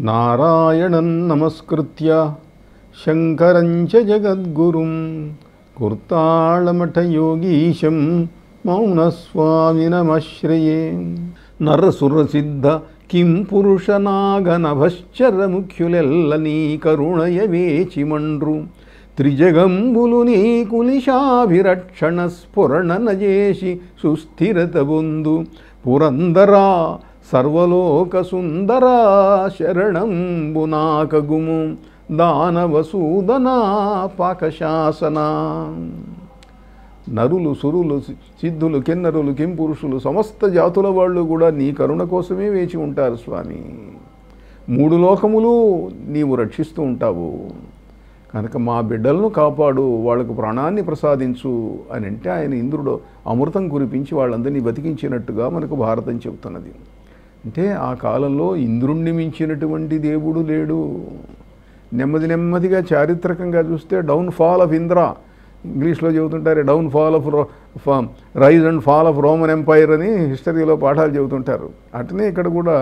నారాయణం నమస్కృత్య శంకరం చ జగద్గురుం కుర్తాళమఠయోగీశం మౌనస్వామినమశ్రయే. నరసురసిద్ధ కిం పురుషనాగనభశ్చరముఖ్యులెల్ల నీ కరుణయ వేచిమండ్రు త్రిజగంబులు నీ కులిశాభిరక్షణ స్ఫురణనజేసి సుస్థిరత బొందు పురందరా సర్వలోక సుందరా శరణంబునాకగుము దానవసూదనా పాకశాసనా. నరులు సురులు సిద్ధులు కిన్నరులు కింపురుషులు సమస్త జాతుల వాళ్ళు కూడా నీ కరుణ కోసమే వేచి ఉంటారు స్వామి. మూడు లోకములు నీవు రక్షిస్తూ ఉంటావు కనుక మా బిడ్డలను కాపాడు, వాళ్లకు ప్రాణాన్ని ప్రసాదించు అని అంటే ఆయన ఇంద్రుడు అమృతం కురిపించి వాళ్ళందరినీ బతికించినట్టుగా మనకు భారతం చెబుతున్నది. అంటే ఆ కాలంలో ఇంద్రుణ్ణి మించినటువంటి దేవుడు లేడు. నెమ్మదిగా చారిత్రకంగా చూస్తే డౌన్ ఫాల్ ఆఫ్ ఇంద్ర, ఇంగ్లీష్లో చెబుతుంటారు downfall of rise and fall of Roman empire అని హిస్టరీలో పాఠాలు చెబుతుంటారు. అట్నే ఇక్కడ కూడా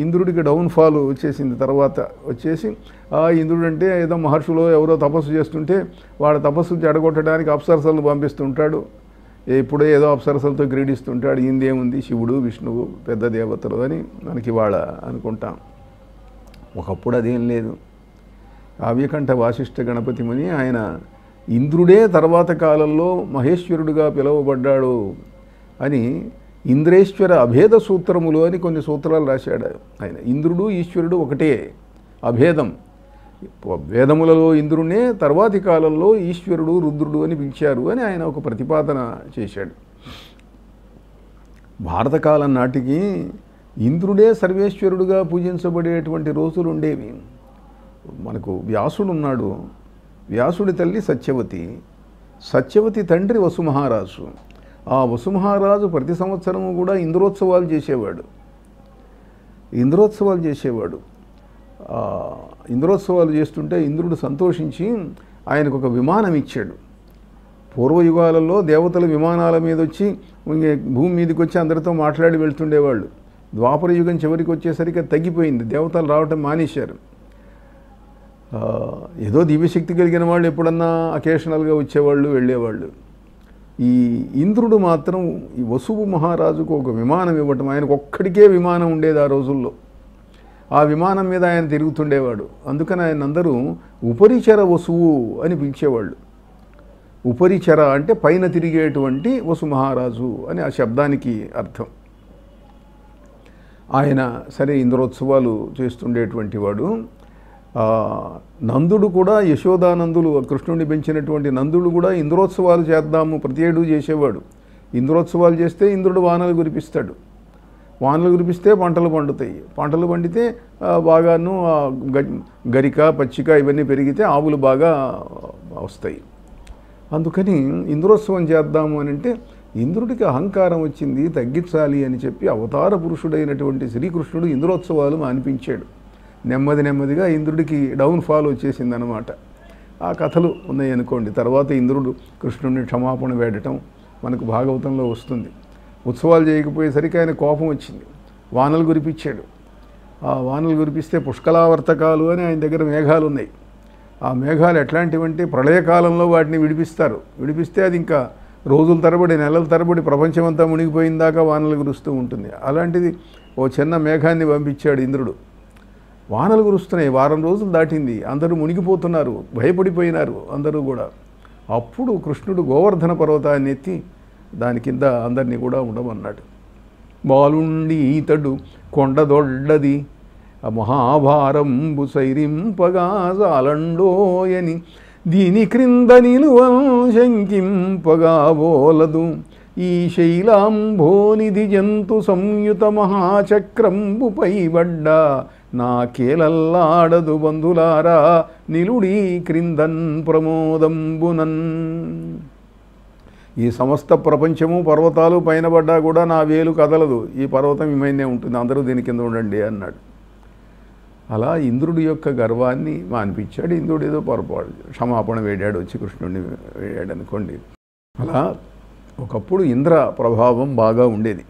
ఇంద్రుడికి డౌన్ ఫాల్ వచ్చేసింది. తర్వాత వచ్చేసి ఇంద్రుడు అంటే ఏదో మహర్షులు ఎవరో తపస్సు చేస్తుంటే వాళ్ళ తపస్సు చెడగొట్టడానికి అప్సరసలను పంపిస్తుంటాడు. ఎప్పుడో ఏదో అప్సరసలతో క్రీడిస్తుంటాడు. ఇందేముంది, శివుడు విష్ణువు పెద్ద దేవతలు అని మనకి వాళ్ళ అనుకుంటాం. ఒకప్పుడు అదేం లేదు. కావ్యకంఠ వాసిష్ఠ గణపతి ముని ఆయన ఇంద్రుడే తర్వాత కాలంలో మహేశ్వరుడుగా పిలువబడ్డాడు అని ఇంద్రేశ్వర అభేద సూత్రములు అని కొన్ని సూత్రాలు రాశాడు ఆయన. ఇంద్రుడు ఈశ్వరుడు ఒకటే, అభేదం. వేదములలో ఇంద్రునే తర్వాతి కాలంలో ఈశ్వరుడు రుద్రుడు అని పిలిచారు అని ఆయన ఒక ప్రతిపాదన చేశాడు. భారతకాలం నాటికి ఇంద్రుడే సర్వేశ్వరుడుగా పూజించబడేటువంటి రోజులు ఉండేవి. మనకు వ్యాసుడు ఉన్నాడు. వ్యాసుడి తల్లి సత్యవతి, సత్యవతి తండ్రి వసుమహారాజు. ఆ వసుమహారాజు ప్రతి సంవత్సరము కూడా ఇంద్రోత్సవాలు చేసేవాడు. ఇంద్రోత్సవాలు చేస్తుంటే ఇంద్రుడు సంతోషించి ఆయనకు ఒక విమానం ఇచ్చాడు. పూర్వయుగాలలో దేవతలు విమానాల మీద వచ్చి భూమి మీదకి వచ్చి అందరితో మాట్లాడి వెళ్తుండేవాళ్ళు. ద్వాపర యుగం చివరికి వచ్చేసరికి తగ్గిపోయింది, దేవతలు రావటం మానేశారు. ఏదో దివ్యశక్తి కలిగిన వాళ్ళు ఎప్పుడన్నా అకేషనల్గా వచ్చేవాళ్ళు వెళ్ళేవాళ్ళు. ఈ ఇంద్రుడు మాత్రం ఈ వసువు మహారాజుకు ఒక విమానం ఇవ్వటం, ఆయనకు ఒక్కడికే విమానం ఉండేది ఆ రోజుల్లో. ఆ విమానం మీద ఆయన తిరుగుతుండేవాడు. అందుకని ఆయన అందరూ ఉపరిచర వసువు అని పిలిచేవాళ్ళు. ఉపరిచర అంటే పైన తిరిగేటువంటి వసు మహారాజు అని ఆ శబ్దానికి అర్థం. ఆయన సరే ఇంద్రోత్సవాలు చేస్తుండేటువంటి వాడు. నందుడు కూడా, యశోదానందులు కృష్ణుడిని పెంచినటువంటి నందుడు కూడా ఇంద్రోత్సవాలు చేద్దాము ప్రతి ఏడు చేసేవాడు. ఇంద్రోత్సవాలు చేస్తే ఇంద్రుడు వానలు కురిపిస్తాడు. వానలు కురిపిస్తే పంటలు పండుతాయి. పంటలు పండితే బాగాను గరిక పచ్చిక ఇవన్నీ పెరిగితే ఆవులు బాగా వస్తాయి. అందుకని ఇంద్రోత్సవం చేద్దాము అని అంటే ఇంద్రుడికి అహంకారం వచ్చింది, తగ్గించాలి అని చెప్పి అవతార పురుషుడైనటువంటి శ్రీకృష్ణుడు ఇంద్రోత్సవాలు మానిపించాడు. నెమ్మదిగా ఇంద్రుడికి డౌన్ ఫాల్ వచ్చేసిందనమాట. ఆ కథలు ఉన్నాయి అనుకోండి. తర్వాత ఇంద్రుడు కృష్ణుడిని క్షమాపణ వేడటం మనకు భాగవతంలో వస్తుంది. ఉత్సవాలు చేయకపోయేసరికి ఆయన కోపం వచ్చింది, వానలు కురిపించాడు. ఆ వానలు కురిపిస్తే పుష్కలావర్తకాలు అని ఆయన దగ్గర మేఘాలు ఉన్నాయి. ఆ మేఘాలు ఎట్లాంటివంటే ప్రళయకాలంలో వాటిని విడిపిస్తే అది ఇంకా రోజుల తరబడి నెలల తరబడి ప్రపంచమంతా మునిగిపోయిన దాకా వానలు కురుస్తూ ఉంటుంది. అలాంటిది ఓ చిన్న మేఘాన్ని పంపించాడు ఇంద్రుడు. వానలు కురుస్తున్నాయి, వారం రోజులు దాటింది, అందరూ మునిగిపోతున్నారు, భయపడిపోయినారు అందరూ కూడా. అప్పుడు కృష్ణుడు గోవర్ధన పర్వతాన్ని ఎత్తి దాని కింద అందరినీ కూడా ఉండమన్నాడు. బాలుండి ఈతడు కొండదొడ్డది మహాభారంబు సైరింపగా జాలండోయని దీని క్రింద నిలువల్ శంకింపగా బోలదు ఈ శైలాంభోనిధి జంతు సంయుత మహాచక్రంబుపై బడ్డ నాకేలల్లాడదు బంధులారా నిలుడీ క్రిందన్ ప్రమోదంబునన్. ఈ సమస్త ప్రపంచము పర్వతాలు పైన పడ్డా కూడా నా వేలు కదలదు, ఈ పర్వతం ఇమైనే ఉంటుంది, అందరూ దీని కింద ఉండండి అన్నాడు. అలా ఇంద్రుడి యొక్క గర్వాన్ని మానిపించాడు. ఇంద్రుడు ఏదో పొరపాటు క్షమాపణ వేడాడు, వచ్చి కృష్ణుడిని వేడాడు అనుకోండి. అలా ఒకప్పుడు ఇంద్ర ప్రభావం బాగా ఉండేది.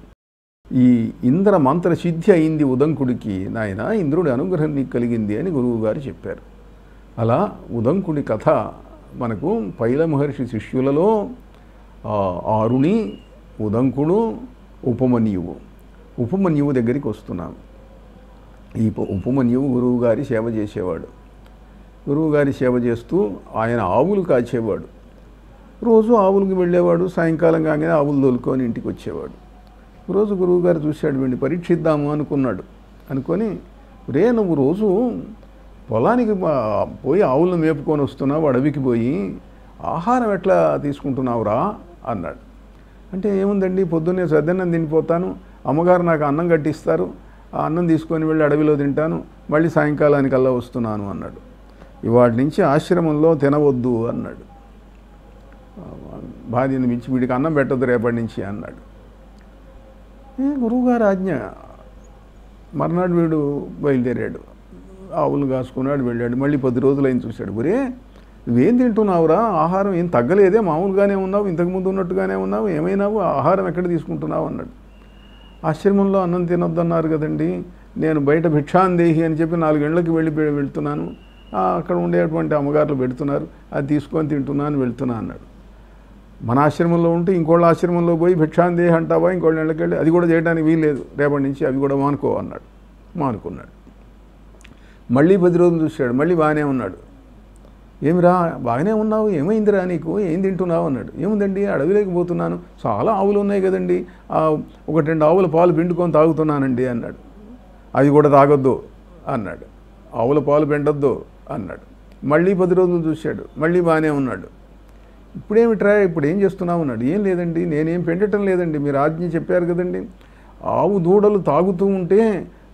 ఈ ఇంద్ర మంత్ర సిద్ధి అయింది ఉదంకుడికి, నాయన ఇంద్రుడి అనుగ్రహం నీకు కలిగింది అని గురువుగారు చెప్పారు. అలా ఉదంకుడి కథ మనకు పైల మహర్షి శిష్యులలో ఆరుణి, ఉదంకుడు, ఉపమన్యువు దగ్గరికి వస్తున్నాం. ఈ ఉపమన్యువు గురువుగారి సేవ చేసేవాడు. గురువుగారి సేవ చేస్తూ ఆయన ఆవులు కాచేవాడు. రోజు ఆవులకి వెళ్ళేవాడు, సాయంకాలం కాగానే ఆవులు తోలుకొని ఇంటికి వచ్చేవాడు. రోజు గురువుగారు చూశాడు, వీడిని పరీక్షిద్దాము అనుకొని రే నువ్వు రోజు పొలానికి పోయి ఆవులను మేపుకొని వస్తున్నావు, అడవికి పోయి ఆహారం ఎట్లా తీసుకుంటున్నావురా అన్నాడు. అంటే ఏముందండి, పొద్దున్నే సద్దన్నం తినిపోతాను, అమ్మగారు నాకు అన్నం కట్టిస్తారు, ఆ అన్నం తీసుకొని వెళ్ళి అడవిలో తింటాను, మళ్ళీ సాయంకాలానికల్లా వస్తున్నాను అన్నాడు. ఇవాటి నుంచి ఆశ్రమంలో తినవద్దు అన్నాడు. భార్యను మించి వీడికి అన్నం పెట్టద్దు రేపటి నుంచి అన్నాడు. గురువుగారు ఆజ్ఞ. మర్నాడు వీడు బయలుదేరాడు, ఆవులు కాసుకున్నాడు, వెళ్ళాడు. మళ్ళీ 10 రోజులైన చూశాడు. ఒరే నువ్వేం తింటున్నావురా, ఆహారం ఏం తగ్గలేదే, మామూలుగానే ఉన్నావు, ఇంతకుముందు ఉన్నట్టుగానే ఉన్నావు, ఏమైనావు, ఆహారం ఎక్కడ తీసుకుంటున్నావు అన్నాడు. ఆశ్రమంలో అన్నం తినొద్దన్నారు కదండి, నేను బయట భిక్షాందేహి అని చెప్పి 4 గంటలకి వెళ్తున్నాను, అక్కడ ఉండేటువంటి అమ్మగారులు పెడుతున్నారు, అది తీసుకొని తింటున్నాను వెళ్తున్నా అన్నాడు. మన ఆశ్రమంలో ఉంటే ఇంకోళ్ళ ఆశ్రమంలో పోయి భిక్షాందేహి అంటావా, ఇంకోళ్ళ ఇళ్ళకి వెళ్ళి అది కూడా చేయడానికి వీల్లేదు, రేపటి నుంచి అవి కూడా మానుకో అన్నాడు. మానుకున్నాడు. మళ్ళీ 10 రోజులు చూశాడు, మళ్ళీ బాగానే ఉన్నాడు. ఏమిరా బాగానే ఉన్నావు, ఏమైందిరా నీకు, ఏం తింటున్నావు అన్నాడు. ఏముందండి అడవిలోకి పోతున్నాను, చాలా ఆవులు ఉన్నాయి కదండి, 1-2 ఆవుల పాలు పిండుకొని తాగుతున్నానండి అన్నాడు. అవి కూడా తాగొద్దు అన్నాడు. ఆవుల పాలు పిండొద్దు అన్నాడు. మళ్ళీ 10 రోజులు చూశాడు, మళ్ళీ బాగానే ఉన్నాడు. ఇప్పుడేమిట్రా, ఇప్పుడు ఏం చేస్తున్నావు అన్నాడు. ఏం లేదండి, నేనేం పెండటం లేదండి, మీరు ఆజ్ఞ చెప్పారు కదండి, ఆవు దూడలు తాగుతూ ఉంటే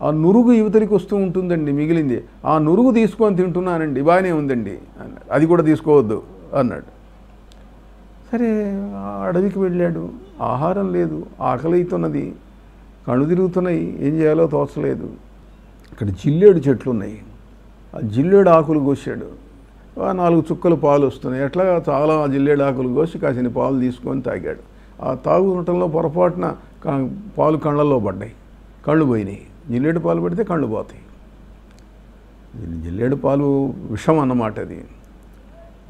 ఆ నురుగు యువతలికి వస్తూ ఉంటుందండి, మిగిలింది ఆ నురుగు తీసుకొని తింటున్నానండి, బాగానే ఉందండి అన్నాడు. అది కూడా తీసుకోవద్దు అన్నాడు. సరే అడవికి వెళ్ళాడు, ఆహారం లేదు, ఆకలి అవుతున్నది, కళ్ళు తిరుగుతున్నాయి, ఏం చేయాలో తోచలేదు. ఇక్కడ జిల్లేడు చెట్లు ఉన్నాయి, ఆ జిల్లేడు ఆకులు కోసాడు. 4 చుక్కలు పాలు వస్తున్నాయి, ఎట్లా చాలా జిల్లేడు ఆకులు కోసి కాసిన పాలు తీసుకొని తాగాడు. ఆ తాగుటంలో పొరపాటున పాలు కళ్ళల్లో పడ్డాయి, కళ్ళు పోయినాయి. జిల్లేడు పాలు పెడితే కళ్ళు పోతాయి. జిల్లేడు పాలు విషం అన్నమాట అది.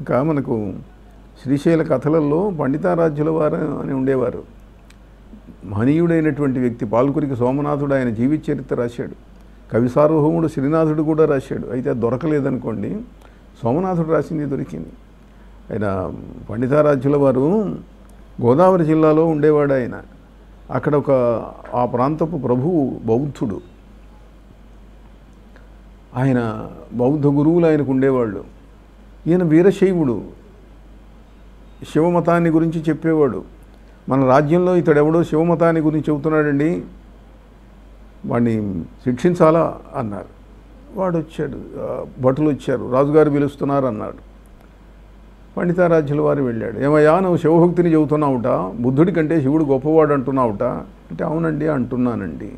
ఇంకా మనకు శ్రీశైల కథలలో పండితారాధ్యుల వారు అని ఉండేవారు. మహనీయుడైనటువంటి వ్యక్తి, పాల్కురికి సోమనాథుడు ఆయన జీవిత చరిత్ర రాశాడు. కవి సార్వభౌముడు శ్రీనాథుడు కూడా రాశాడు, అయితే అది దొరకలేదనుకోండి. సోమనాథుడు రాసింది దొరికింది. ఆయన పండితారాధ్యుల వారు గోదావరి జిల్లాలో ఉండేవాడు. ఆయన అక్కడ ఆ ప్రాంతపు ప్రభువు బౌద్ధుడు. ఆయన బౌద్ధ గురువులు ఆయనకు ఉండేవాళ్ళు. ఈయన వీరశైవుడు, శివమతాన్ని గురించి చెప్పేవాడు. మన రాజ్యంలో ఇతడెవడో శివమతాన్ని గురించి చెబుతున్నాడండి, వాడిని శిక్షించాలా అన్నారు. వాడు వచ్చాడు, భటులు వచ్చారు, రాజుగారు పిలుస్తున్నారు అన్నాడు. పండితారాధ్యుల వారు వెళ్ళాడు. ఏమయ్యా నువ్వు శివభక్తిని చెబుతున్నావుట, బుద్ధుడి కంటే శివుడు గొప్పవాడు అంటున్నావుట అంటే, అవునండి అంటున్నానండి.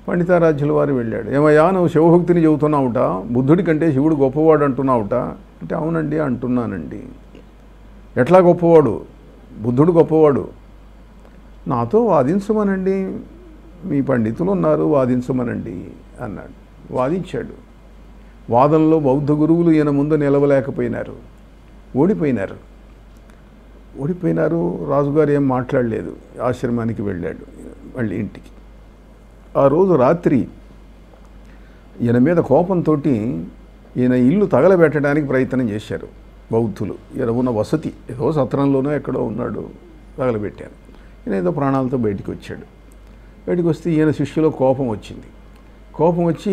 పండితారాధ్యుల వారు వెళ్ళాడు. ఏమయ్యా నువ్వు శివభక్తిని చెబుతున్నావుట, బుద్ధుడి కంటే శివుడు గొప్పవాడు అంటున్నావుట అంటే, అవునండి అంటున్నానండి. ఎట్లా గొప్పవాడు? బుద్ధుడు గొప్పవాడు, నాతో వాదించమనండి, మీ పండితులు ఉన్నారు, వాదించమనండి అన్నాడు. వాదించాడు. వాదనలో బౌద్ధ గురువులు ఈయన ముందు నిలవలేకపోయినారు, ఓడిపోయినారు. రాజుగారు ఏం మాట్లాడలేదు, ఆశ్రమానికి వెళ్ళాడు మళ్ళీ ఇంటికి. ఆ రోజు రాత్రి ఈయన మీద కోపంతో ఈయన ఇల్లు తగలబెట్టడానికి ప్రయత్నం చేశారు బౌద్ధులు. ఈయన ఉన్న వసతి ఏదో సత్రంలోనో ఎక్కడో ఉన్నాడు, తగలబెట్టారు. ఈయన ఏదో ప్రాణాలతో బయటికి వచ్చాడు. బయటికి వస్తే ఈయన శిష్యులో కోపం వచ్చింది. కోపం వచ్చి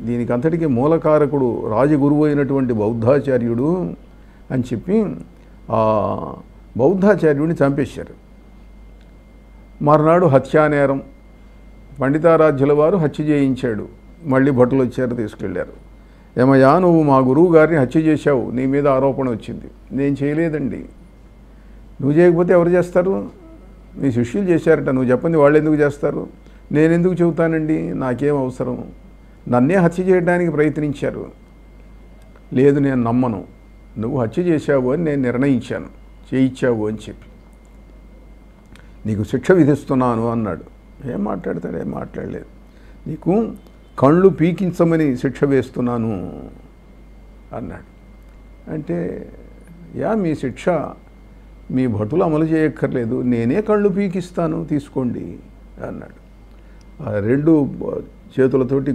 దీనికి అంతటికీ మూలకారకుడు రాజగురువు అయినటువంటి బౌద్ధాచార్యుడు అని చెప్పి ఆ బౌద్ధాచార్యుడిని చంపేశారు. మర్నాడు హత్యానేరం, పండితారాధ్యుల వారు హత్య చేయించాడు. మళ్ళీ భటులు వచ్చారు, తీసుకెళ్లారు. ఏమయ్యా నువ్వు మా గురువు గారిని హత్య చేశావు, నీ మీద ఆరోపణ వచ్చింది. నేను చేయలేదండి. నువ్వు చేయకపోతే ఎవరు చేస్తారు? మీ శిష్యులు చేశారట, నువ్వు చెప్పండి వాళ్ళు ఎందుకు చేస్తారు? నేను ఎందుకు చెబుతానండి, నాకేం అవసరం? నన్నే హత్య చేయడానికి ప్రయత్నించారు. లేదు, నేను నమ్మను, నువ్వు హత్య చేశావు అని నేను నిర్ణయించాను, చేయించావు అని చెప్పి నీకు శిక్ష విధిస్తున్నాను అన్నాడు. ఏం మాట్లాడతాడు? ఏం మాట్లాడలేదు. నీకు కళ్ళు పీకించమని శిక్ష వేస్తున్నాను అన్నాడు. అంటే మీ శిక్ష మీ భటులు అమలు చేయక్కర్లేదు, నేనే కళ్ళు పీకిస్తాను, తీసుకోండి అన్నాడు. రెండు చేతులతోటి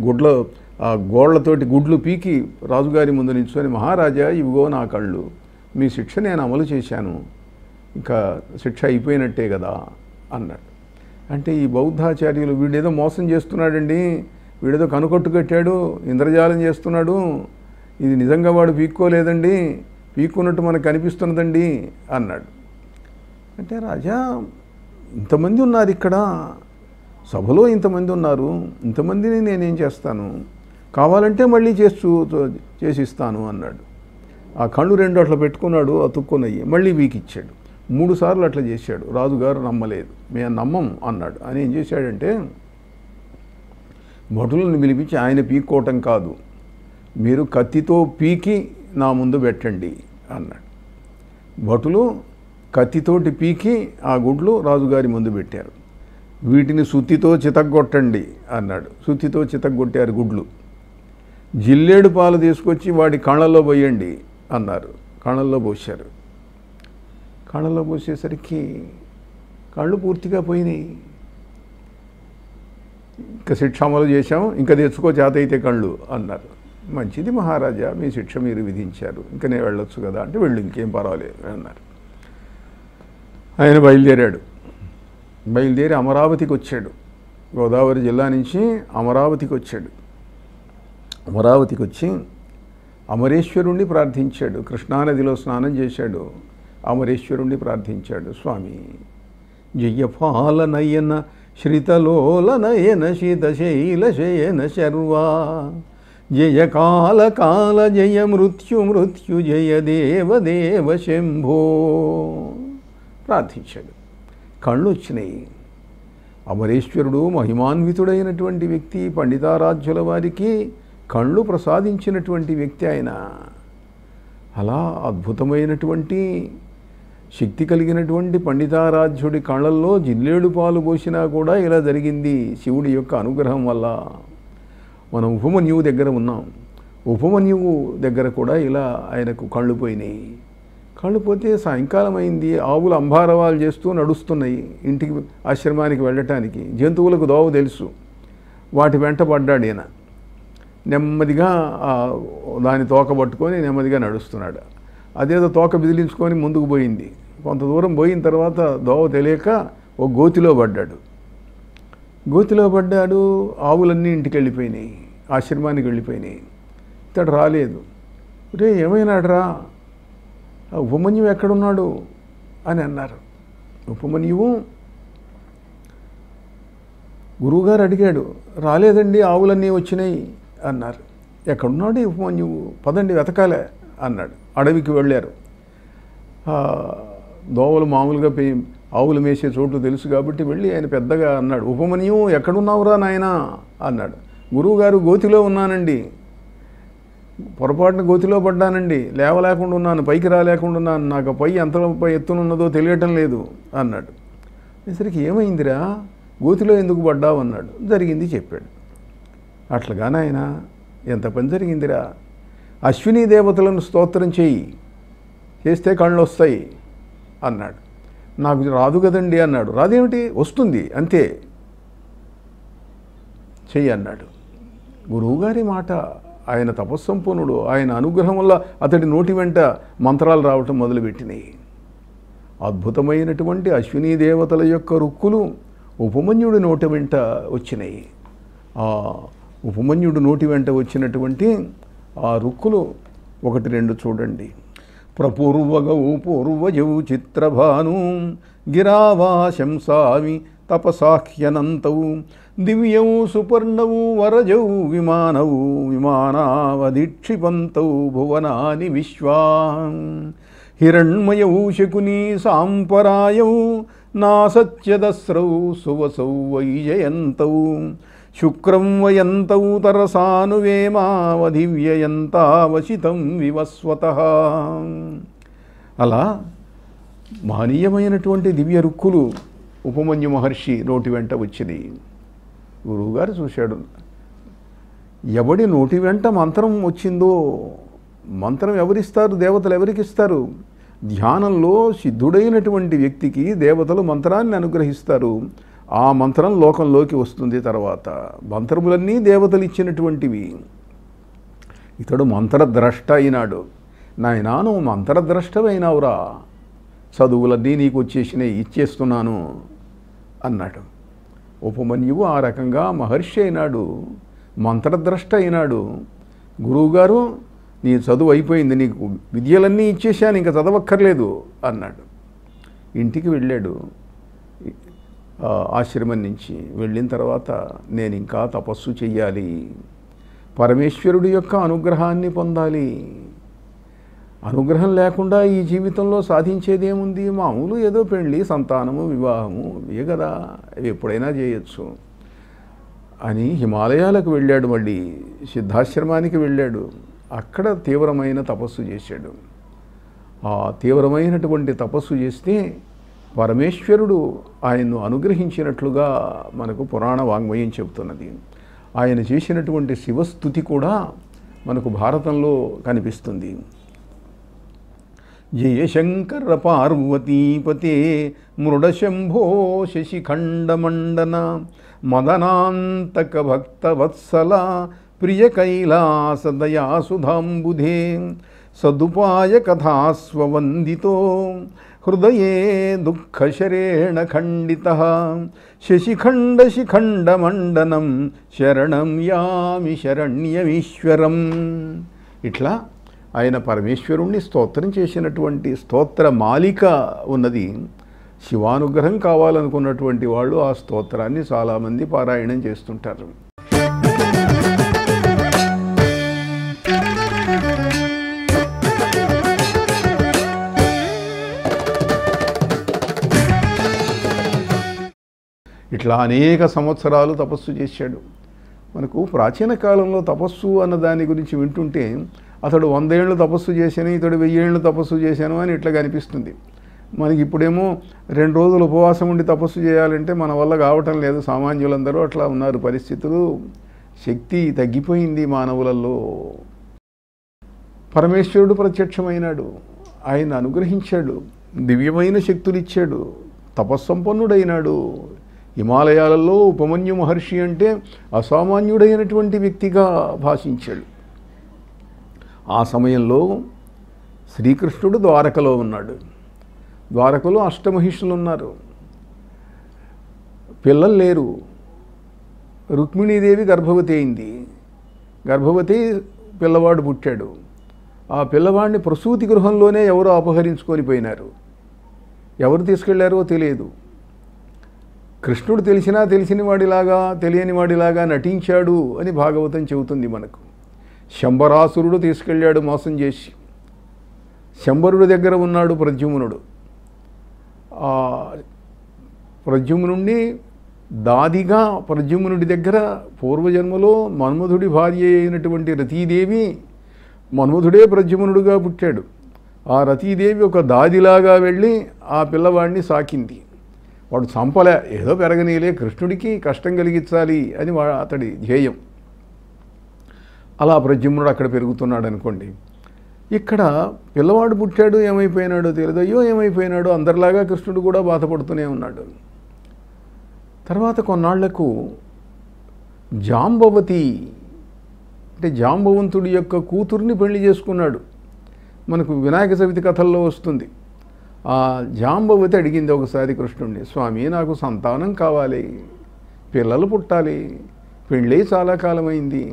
గోళ్లతోటి గుడ్లు పీకి రాజుగారి ముందు నిల్చొని, మహారాజా ఇవిగో నా కళ్ళు, మీ శిక్ష నేను అమలు చేశాను, ఇంకా శిక్ష అయిపోయినట్టే కదా అన్నాడు. అంటే ఈ బౌద్ధాచార్యులు వీడేదో మోసం చేస్తున్నాడండి, వీడేదో కనుకొట్టు కట్టాడు, ఇంద్రజాలం చేస్తున్నాడు, ఇది నిజంగా వాడు పీక్కోలేదండి, పీక్కున్నట్టు మనకు కనిపిస్తున్నదండి అన్నాడు. అంటే రాజా, ఇంతమంది ఉన్నారు ఇక్కడ, సభలో ఇంతమంది ఉన్నారు, ఇంతమందిని నేనేం చేస్తాను, కావాలంటే మళ్ళీ చేసిస్తాను అన్నాడు. ఆ కళ్ళు రెండు అట్లా పెట్టుకున్నాడు, అతుక్కున్నాయి, మళ్ళీ వీకిచ్చాడు. 3 సార్లు అట్లా చేశాడు. రాజుగారు నమ్మలేదు. మేము నమ్మం అన్నాడు. అని ఏం చేశాడంటే భటులను పిలిపించి, ఆయన పీక్కోవటం కాదు, మీరు కత్తితో పీకి నా ముందు పెట్టండి అన్నాడు. భటులు కత్తితోటి పీకి ఆ గుడ్లు రాజుగారి ముందు పెట్టారు. వీటిని సుత్తితో చితగ్గొట్టండి అన్నాడు. సుత్తితో చితగ్గొట్టారు గుడ్లు. జిల్లేడు పాలు తీసుకొచ్చి వాడి కళ్ళల్లో పోయండి అన్నారు. కళ్ళల్లో పోశారు. కళ్ళల్లో పోసేసరికి కళ్ళు పూర్తిగా పోయినాయి. ఇంకా శిక్ష అమలు చేశాం, ఇంకా తెచ్చుకో చేత అయితే కళ్ళు అన్నారు. మంచిది మహారాజా, మీ శిక్ష మీరు విధించారు, ఇంకా నేను వెళ్ళొచ్చు కదా అంటే, వెళ్ళు, ఇంకేం పర్వాలేదు అన్నారు. ఆయన బయలుదేరాడు. బయలుదేరి అమరావతికి వచ్చాడు. గోదావరి జిల్లా నుంచి అమరావతికి వచ్చాడు. అమరావతికి వచ్చి అమరేశ్వరుణ్ణి ప్రార్థించాడు. కృష్ణానదిలో స్నానం చేశాడు. అమరేశ్వరుణ్ణి ప్రార్థించాడు. స్వామి జయపాలనయన శ్రితలోలనయన శీతశైలశయన శర్వా జయ కాల కాల జయ మృత్యు మృత్యు జయ దేవ దేవ శంభో ప్రార్థించాడు. కళ్ళు వచ్చినాయి. అమరేశ్వరుడు మహిమాన్వితుడైనటువంటి వ్యక్తి, పండితారాధ్యుల వారికి కళ్ళు ప్రసాదించినటువంటి వ్యక్తి ఆయన. అలా అద్భుతమైనటువంటి శక్తి కలిగినటువంటి పండితారాధ్యుడి కళ్ళల్లో జిల్లేడు పాలు పోసినా కూడా ఇలా జరిగింది శివుడి యొక్క అనుగ్రహం వల్ల. మనం ఉపమన్యువు దగ్గర ఉన్నాం. ఉపమన్యువు దగ్గర కూడా ఇలా ఆయనకు కళ్ళు పోయినాయి. కళ్ళు పోతే సాయంకాలం అయింది. ఆవులు అంబారవాలు చేస్తూ నడుస్తున్నాయి ఇంటికి, ఆశ్రమానికి వెళ్ళటానికి. జంతువులకు దోవ తెలుసు. వాటి వెంట పడ్డాడు ఈయన. నెమ్మదిగా దాని తోక పట్టుకొని నెమ్మదిగా నడుస్తున్నాడు. అదేదో తోక బిదిలించుకొని ముందుకు పోయింది. కొంత దూరం పోయిన తర్వాత దోవ తెలియక ఒక గోతిలో పడ్డాడు. గోతిలో పడ్డాడు. ఆవులన్నీ ఇంటికి వెళ్ళిపోయినాయి, ఆశ్రమానికి వెళ్ళిపోయినాయి. ఇతడు రాలేదు. రే ఏమైనాడురా, ఉపమన్యువు ఎక్కడున్నాడు అని అన్నారు. ఉపమన్యువు గురువుగారు అడిగాడు. రాలేదండి, ఆవులన్నీ వచ్చినాయి అన్నారు. ఎక్కడున్నాడు ఉపమన్యువు, పదండి వెతకాలే అన్నాడు. అడవికి వెళ్ళారు. దోవలు మామూలుగా ఆవులు మేసే చోట్లు తెలుసు కాబట్టి వెళ్ళి ఆయన పెద్దగా అన్నాడు, ఉపమన్యువు ఎక్కడున్నావురా నాయనా అన్నాడు. గురువుగారు గోతిలో ఉన్నానండి, పొరపాటున గోతిలో పడ్డానండి, లేవలేకుండా ఉన్నాను, పైకి రాలేకుండా ఉన్నాను, నాకు పై ఎంత ఎత్తునున్నదో తెలియటం లేదు అన్నాడు. సరికి ఏమైందిరా, గోతిలో ఎందుకు పడ్డావు అన్నాడు. జరిగింది చెప్పాడు. అట్లాగా నాయన, ఎంత పని జరిగిందిరా, అశ్వినీ దేవతలను స్తోత్రం చేయి, చేస్తే కళ్ళు వస్తాయి అన్నాడు. నాకు రాదు కదండి అన్నాడు. రాదేమిటి, వస్తుంది అంతే, చెయ్యి అన్నాడు. గురువుగారి మాట, ఆయన తపస్సంపన్నుడు, ఆయన అనుగ్రహం వల్ల అతడి నోటి వెంట మంత్రాలు రావటం మొదలుపెట్టినాయి. అద్భుతమైనటువంటి అశ్వినీ దేవతల యొక్క రుక్కులు ఉపమన్యుడి నోటి వెంట వచ్చినాయి. ఆ ఉపమన్యుడు నోటి వెంట వచ్చినటువంటి ఆ రుక్కులు 1-2 చూడండి. ప్రపూర్వగౌ పూర్వజౌ చిత్రభాను గిరావాశంసావి తపసాఖ్యనంతౌ దివ్యౌ సుపర్ణౌ వరజౌ విమానౌ విమానావధిక్షిపంతౌ భువనాని విశ్వా హిరణ్మయౌ శకునీ సాంపరాయౌ నాసత్యదస్రౌ సువసౌ వైజయంతౌ శుక్రం వయంతౌ తరసానువేమావధివ్యయంతావశితం వివస్వతః. అలా మహనీయమైనటువంటి దివ్య రుక్కులు ఉపమన్యు మహర్షి నోటి వెంట వచ్చింది. గురువుగారు చూశాడు, ఎవడి నోటి వెంట మంత్రం వచ్చిందో, మంత్రం ఎవరిస్తారు, దేవతలు ఎవరికిస్తారు? ధ్యానంలో సిద్ధుడైనటువంటి వ్యక్తికి దేవతలు మంత్రాన్ని అనుగ్రహిస్తారు. ఆ మంత్రం లోకంలోకి వస్తుంది. తర్వాత మంత్రములన్నీ దేవతలు ఇచ్చినటువంటివి. ఇతడు మంత్రద్రష్ట అయినాడు. నాయనా నువ్వు మంత్రద్రష్టమైనావురా, చదువులన్నీ నీకు వచ్చేసినాయి, ఇచ్చేస్తున్నాను అన్నాడు. ఉపమన్యువు ఆ రకంగా మహర్షి అయినాడు, మంత్రద్రష్ట అయినాడు. గురువుగారు నీ చదువు అయిపోయింది, నీకు విద్యలన్నీ ఇచ్చేసాను, ఇంకా చదవక్కర్లేదు అన్నాడు. ఇంటికి వెళ్ళాడు. ఆశ్రమం నుంచి వెళ్ళిన తర్వాత నేను ఇంకా తపస్సు చెయ్యాలి, పరమేశ్వరుడి యొక్క అనుగ్రహాన్ని పొందాలి. అనుగ్రహం లేకుండా ఈ జీవితంలో సాధించేదేముంది? మామూలు ఏదో పెళ్ళి, సంతానము, వివాహము ఇవే కదా, అవి ఎప్పుడైనా చేయొచ్చు అని హిమాలయాలకు వెళ్ళాడు. మళ్ళీ సిద్ధాశ్రమానికి వెళ్ళాడు. అక్కడ తీవ్రమైన తపస్సు చేశాడు. ఆ తీవ్రమైనటువంటి తపస్సు చేస్తే పరమేశ్వరుడు ఆయన్ను అనుగ్రహించినట్లుగా మనకు పురాణ వాంగ్మయం చెబుతున్నది. ఆయన చేసినటువంటి శివస్తుతి కూడా మనకు భారతంలో కనిపిస్తుంది. జయశంకర పార్వతీపతే మృడశంభో శశిఖండమండన మదనాంతక భక్తవత్సల ప్రియ కైలాసదయాసుధాంబుధే సదుపాయ కథాస్వవందితో హృదయే దుఃఖశరేణ ఖండితః శశిఖండ శిఖండమండనం శరణం యామి శరణ్యమీశ్వరం. ఇట్లా ఆయన పరమేశ్వరుణ్ణి స్తోత్రం చేసినటువంటి స్తోత్ర మాలిక ఉన్నది. శివానుగ్రహం కావాలనుకున్నటువంటి వాళ్ళు ఆ స్తోత్రాన్ని చాలామంది పారాయణం చేస్తుంటారు. ఇట్లా అనేక సంవత్సరాలు తపస్సు చేశాడు. మనకు ప్రాచీన కాలంలో తపస్సు అన్న దాని గురించి వింటుంటే అతడు 100 ఏళ్ళు తపస్సు చేశాను, ఇతడు 1000 ఏళ్ళు తపస్సు చేశాను అని ఇట్లా కనిపిస్తుంది. మనకి ఇప్పుడేమో 2 రోజులు ఉపవాసం ఉండి తపస్సు చేయాలంటే మన వల్ల కావటం లేదు. సామాన్యులందరూ అట్లా ఉన్నారు. పరిస్థితులు, శక్తి తగ్గిపోయింది మానవులలో. పరమేశ్వరుడు ప్రత్యక్షమైనాడు, ఆయన అనుగ్రహించాడు, దివ్యమైన శక్తులు ఇచ్చాడు, తపస్సంపన్నుడైనాడు. హిమాలయాలలో ఉపమన్యు మహర్షి అంటే అసామాన్యుడైనటువంటి వ్యక్తిగా భాషించాడు. ఆ సమయంలో శ్రీకృష్ణుడు ద్వారకలో ఉన్నాడు. ద్వారకలో అష్టమహిషులు ఉన్నారు. పిల్లలు లేరు. రుక్మిణీదేవి గర్భవతి అయింది. గర్భవతి పిల్లవాడు పుట్టాడు. ఆ పిల్లవాడిని ప్రసూతి గృహంలోనే ఎవరో అపహరించుకొని పోయినారు. ఎవరు తీసుకెళ్లారో తెలియదు. కృష్ణుడు తెలిసినా తెలిసిన వాడిలాగా తెలియని వాడిలాగా నటించాడు అని భాగవతం చెబుతుంది మనకు. శంబరాసురుడు తీసుకెళ్ళాడు మోసం చేసి. శంబరుడి దగ్గర ఉన్నాడు ప్రద్యుమ్నుడు. ఆ ప్రద్యుమ్నుడిని దాదిగా ప్రద్యుమ్నుడి దగ్గర పూర్వజన్మలో మన్మధుడి భార్య అయినటువంటి రతీదేవి, మన్మధుడే ప్రద్యుమ్నుడుగా పుట్టాడు. ఆ రతీదేవి ఒక దాదిలాగా వెళ్ళి ఆ పిల్లవాడిని సాకింది. వాడు చంపలే, ఏదో పెరగనీలే, కృష్ణుడికి కష్టం కలిగించాలి అని అతడి ధ్యేయం. అలా ప్రద్యుమ్నుడు అక్కడ పెరుగుతున్నాడు అనుకోండి. ఇక్కడ పిల్లవాడు పుట్టాడు, ఏమైపోయినాడో తెలియదు. అయ్యో ఏమైపోయినాడు, అందరిలాగా కృష్ణుడు కూడా బాధపడుతూనే ఉన్నాడు. తర్వాత కొన్నాళ్లకు జాంబవతి అంటే జాంబవంతుడి యొక్క కూతుర్ని పెళ్లి చేసుకున్నాడు. మనకు వినాయక చవితి కథల్లో వస్తుంది. ఆ జాంబవతి అడిగింది ఒకసారి కృష్ణుడిని, స్వామి నాకు సంతానం కావాలి, పిల్లలు పుట్టాలి, పెళ్ళి చాలా కాలమైంది,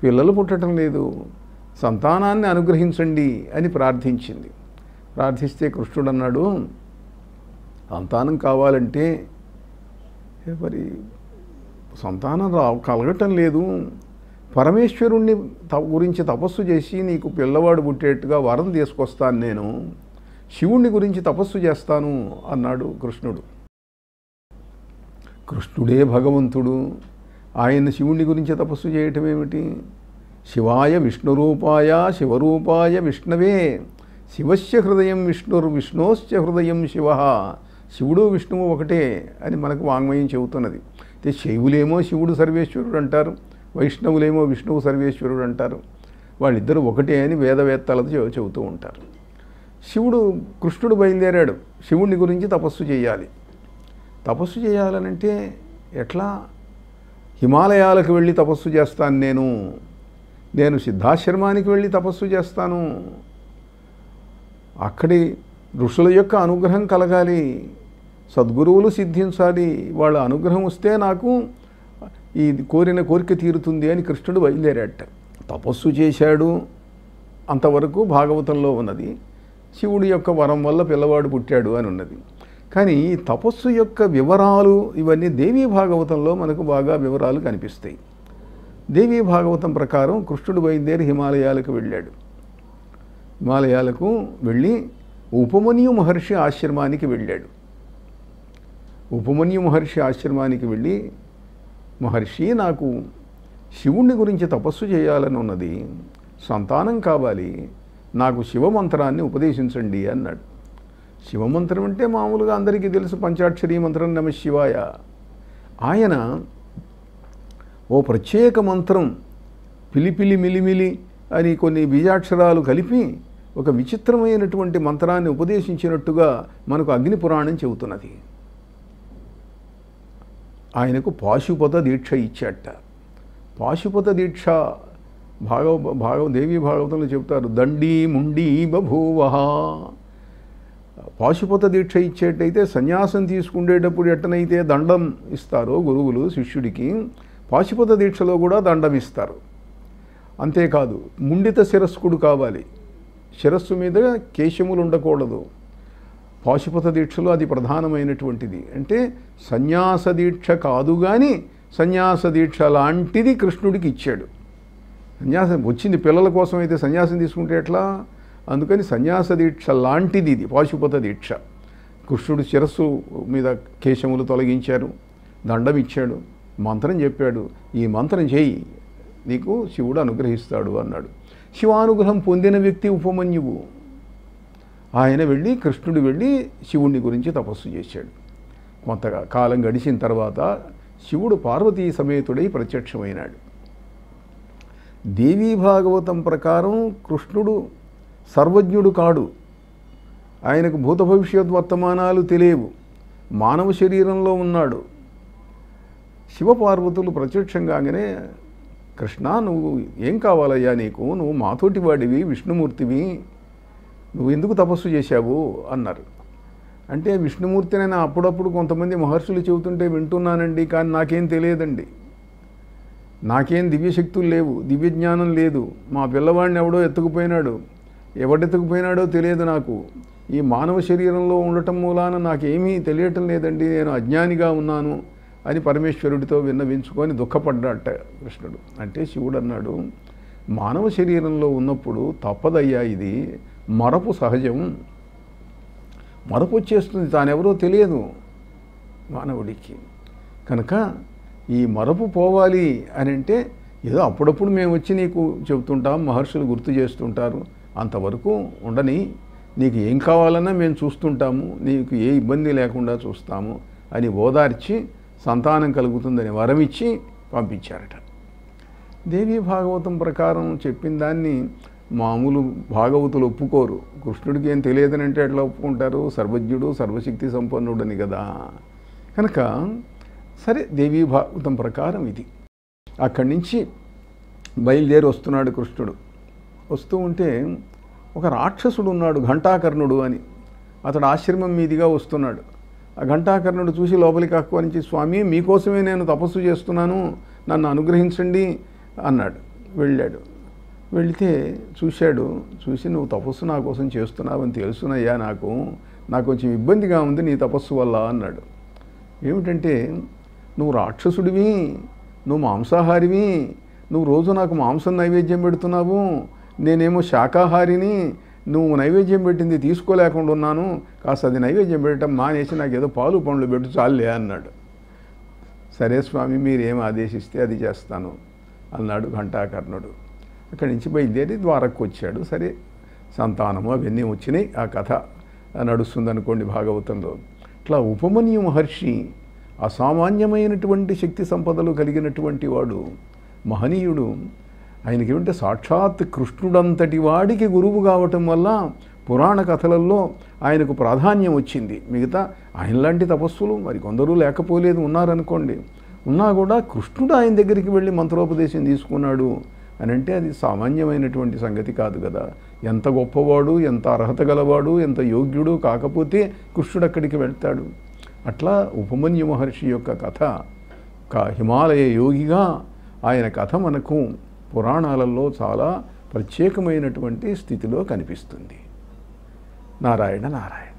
పిల్లలు పుట్టడం లేదు, సంతానాన్ని అనుగ్రహించండి అని ప్రార్థించింది. ప్రార్థిస్తే కృష్ణుడు అన్నాడు, సంతానం కావాలంటే మరి సంతానం కలగటం లేదు, పరమేశ్వరుణ్ణి గురించి తపస్సు చేసి నీకు పిల్లవాడు పుట్టేట్టుగా వరం తీసుకొస్తాను, నేను శివుణ్ణి గురించి తపస్సు చేస్తాను అన్నాడు కృష్ణుడు. కృష్ణుడే భగవంతుడు, ఆయన శివుని గురించి తపస్సు చేయటం ఏమిటి? శివాయ విష్ణురూపాయ శివరూపాయ విష్ణవే శివస్య హృదయం విష్ణోశ్చ హృదయం శివ. శివుడు విష్ణువు ఒకటే అని మనకు వాంగ్మయం చెబుతున్నది. అయితే శైవులేమో శివుడు సర్వేశ్వరుడు అంటారు, వైష్ణవులేమో విష్ణువు సర్వేశ్వరుడు అంటారు. వాళ్ళిద్దరూ ఒకటే అని వేదవేత్తలతో చెబుతూ ఉంటారు. కృష్ణుడు బయలుదేరాడు శివుని గురించి తపస్సు చేయాలి. తపస్సు చేయాలనంటే ఎట్లా? హిమాలయాలకు వెళ్ళి తపస్సు చేస్తాను, నేను సిద్ధాశ్రమానికి వెళ్ళి తపస్సు చేస్తాను. అక్కడి ఋషుల యొక్క అనుగ్రహం కలగాలి, సద్గురువులు సిద్ధించాలి, వాళ్ళ అనుగ్రహం వస్తే నాకు ఈ కోరిక తీరుతుంది అని కృష్ణుడు బయలుదేరాట. తపస్సు చేశాడు, అంతవరకు భాగవతంలో ఉన్నది. శివుడి యొక్క వరం వల్ల పిల్లవాడు పుట్టాడు అని ఉన్నది. కానీ ఈ తపస్సు యొక్క వివరాలు ఇవన్నీ దేవీ భాగవతంలో మనకు బాగా వివరాలు కనిపిస్తాయి. దేవీ భాగవతం ప్రకారం కృష్ణుడు బయలుదేరి హిమాలయాలకు వెళ్ళాడు. హిమాలయాలకు వెళ్ళి ఉపమన్యు మహర్షి ఆశ్రమానికి వెళ్ళాడు. ఉపమన్యు మహర్షి ఆశ్రమానికి వెళ్ళి, మహర్షి నాకు శివుణ్ణి గురించి తపస్సు చేయాలని ఉన్నది, సంతానం కావాలి, నాకు శివమంత్రాన్ని ఉపదేశించండి అన్నాడు. శివమంత్రం అంటే మామూలుగా అందరికీ తెలుసు, పంచాక్షరీ మంత్రం నమ శివాయ. ఆయన ఓ ప్రత్యేక మంత్రం పిలిపిలి మిలిమిలి అని కొన్ని బీజాక్షరాలు కలిపి ఒక విచిత్రమైనటువంటి మంత్రాన్ని ఉపదేశించినట్టుగా మనకు అగ్ని పురాణం చెబుతున్నది. ఆయనకు పాశుపత దీక్ష ఇచ్చాట. పాశుపత దీక్ష దేవీ భాగవతంలో చెబుతారు, దండీ ముండీ బభూవః. పాశుపత దీక్ష ఇచ్చేటైతే సన్యాసం తీసుకునేటప్పుడు ఎట్టనైతే దండం ఇస్తారో గురువులు శిష్యుడికి, పాశుపత దీక్షలో కూడా దండం ఇస్తారు. అంతేకాదు ముండిత శిరస్కుడు కావాలి, శిరస్సు మీద కేశములు ఉండకూడదు. పాశుపత దీక్షలో అది ప్రధానమైనటువంటిది. అంటే సన్యాస దీక్ష కాదు కానీ సన్యాస దీక్ష లాంటిది కృష్ణుడికి ఇచ్చాడు. సన్యాసం వచ్చింది పిల్లల కోసం, అయితే సన్యాసం తీసుకుంటే ఎట్లా? అందుకని సన్యాస దీక్ష లాంటిది ఇది పాశుపత దీక్ష. కృష్ణుడు శిరస్సు మీద కేశములు తొలగించారు, దండం ఇచ్చాడు, మంత్రం చెప్పాడు, ఈ మంత్రం చేయి నీకు శివుడు అనుగ్రహిస్తాడు అన్నాడు. శివానుగ్రహం పొందిన వ్యక్తి ఉపమన్యువు. ఆయన వెళ్ళి కృష్ణుడు వెళ్ళి శివుణ్ణి గురించి తపస్సు చేశాడు. కొంతగా కాలం గడిచిన తర్వాత శివుడు పార్వతీ సమేతుడై ప్రత్యక్షమైనాడు. దేవీ భాగవతం ప్రకారం కృష్ణుడు సర్వజ్ఞుడు కాడు, ఆయనకు భూత భవిష్యత్ వర్తమానాలు తెలియవు, మానవ శరీరంలో ఉన్నాడు. శివపార్వతులు ప్రత్యక్షంగానే, కృష్ణ నువ్వు ఏం కావాలయ్యా నీకు, నువ్వు మాతోటి వాడివి, విష్ణుమూర్తివి, నువ్వు ఎందుకు తపస్సు చేశావు అన్నారు. అంటే విష్ణుమూర్తినైనా అప్పుడప్పుడు కొంతమంది మహర్షులు చెబుతుంటే వింటున్నానండి, కానీ నాకేం తెలియదండి, నాకేం దివ్యశక్తులు లేవు, దివ్యజ్ఞానం లేదు, మా పిల్లవాడిని ఎవడో ఎత్తుకుపోయినాడు, ఎవడెత్తుకుపోయినాడో తెలియదు నాకు, ఈ మానవ శరీరంలో ఉండటం మూలాన నాకేమీ తెలియటం లేదండి, నేను అజ్ఞానిగా ఉన్నాను అని పరమేశ్వరుడితో విన్నవించుకొని దుఃఖపడ్డాట కృష్ణుడు. అంటే శివుడు అన్నాడు, మానవ శరీరంలో ఉన్నప్పుడు తప్పదయ్యా, ఇది మరపు సహజం, మరపు వచ్చేస్తుంది, తానెవరో తెలియదు మానవుడికి. కనుక ఈ మరపు పోవాలి అని అంటే ఏదో అప్పుడప్పుడు మేము వచ్చి నీకు చెబుతుంటాం, మహర్షులు గుర్తు చేస్తుంటారు, అంతవరకు ఉండని, నీకు ఏం కావాలన్నా మేము చూస్తుంటాము, నీకు ఏ ఇబ్బంది లేకుండా చూస్తాము అని ఓదార్చి సంతానం కలుగుతుందని వరమిచ్చి పంపించారట. దేవీ భాగవతం ప్రకారం చెప్పిన దాన్ని మామూలు భాగవతులు ఒప్పుకోరు. కృష్ణుడికి ఏం తెలియదని అంటే ఎట్లా ఒప్పుకుంటారు? సర్వజ్ఞుడు సర్వశక్తి సంపన్నుడని కదా. కనుక సరే, దేవీ భాగవతం ప్రకారం ఇది. అక్కడి నుంచి బయలుదేరి వస్తున్నాడు కృష్ణుడు. వస్తూ ఉంటే ఒక రాక్షసుడు ఉన్నాడు, ఘంటాకర్ణుడు అని, అతడు ఆశ్రమం మీదిగా వస్తున్నాడు. ఆ ఘంటాకర్ణుడు చూసి లోపలికి ఆహ్వానించి, స్వామి మీకోసమే నేను తపస్సు చేస్తున్నాను, నన్ను అనుగ్రహించండి అన్నాడు. వెళ్ళాడు. వెళితే చూశాడు. చూసి, నువ్వు తపస్సు నా కోసం చేస్తున్నావని తెలుసునయ్యా, నాకు కొంచెం ఇబ్బందిగా ఉంది నీ తపస్సు వల్ల అన్నాడు. ఏమిటంటే, నువ్వు రాక్షసుడివి, నువ్వు మాంసాహారివి, నువ్వు రోజు నాకు మాంసం నైవేద్యం పెడుతున్నావు, నేనేమో శాకాహారిని, నువ్వు నైవేద్యం పెట్టింది తీసుకోలేకుండా ఉన్నాను, కాస్త అది నైవేద్యం పెట్టడం మానేసి నాకు ఏదో పాలు పండ్లు పెట్టు చాలే అన్నాడు. సరే స్వామి మీరేం ఆదేశిస్తే అది చేస్తాను అన్నాడు ఘంటాకర్ణుడు. అక్కడి నుంచి బయలుదేరి ద్వారకు వచ్చాడు. సరే సంతానము అవన్నీ వచ్చినాయి. ఆ కథ నడుస్తుందనుకోండి భాగవతంలో. ఇట్లా ఉపమన్యు మహర్షి అసామాన్యమైనటువంటి శక్తి సంపదలు కలిగినటువంటి వాడు, మహనీయుడు. ఆయనకి ఏమంటే సాక్షాత్ కృష్ణుడంతటి వాడికి గురువు కావటం వల్ల పురాణ కథలలో ఆయనకు ప్రాధాన్యం వచ్చింది. మిగతా ఆయనలాంటి తపస్సులు మరి కొందరు లేకపోలేదు, ఉన్నారనుకోండి. ఉన్నా కూడా కృష్ణుడు ఆయన దగ్గరికి వెళ్ళి మంత్రోపదేశం తీసుకున్నాడు అని అంటే అది సామాన్యమైనటువంటి సంగతి కాదు కదా. ఎంత గొప్పవాడు, ఎంత అర్హత గలవాడు, ఎంత యోగ్యుడు కాకపోతే కృష్ణుడు అక్కడికి వెళ్తాడు. అట్లా ఉపమన్యు మహర్షి యొక్క కథ, ఒక హిమాలయ యోగిగా ఆయన కథ మనకు పురాణాలలో చాలా ప్రత్యేకమైనటువంటి స్థితిలో కనిపిస్తుంది. నారాయణ నారాయణ.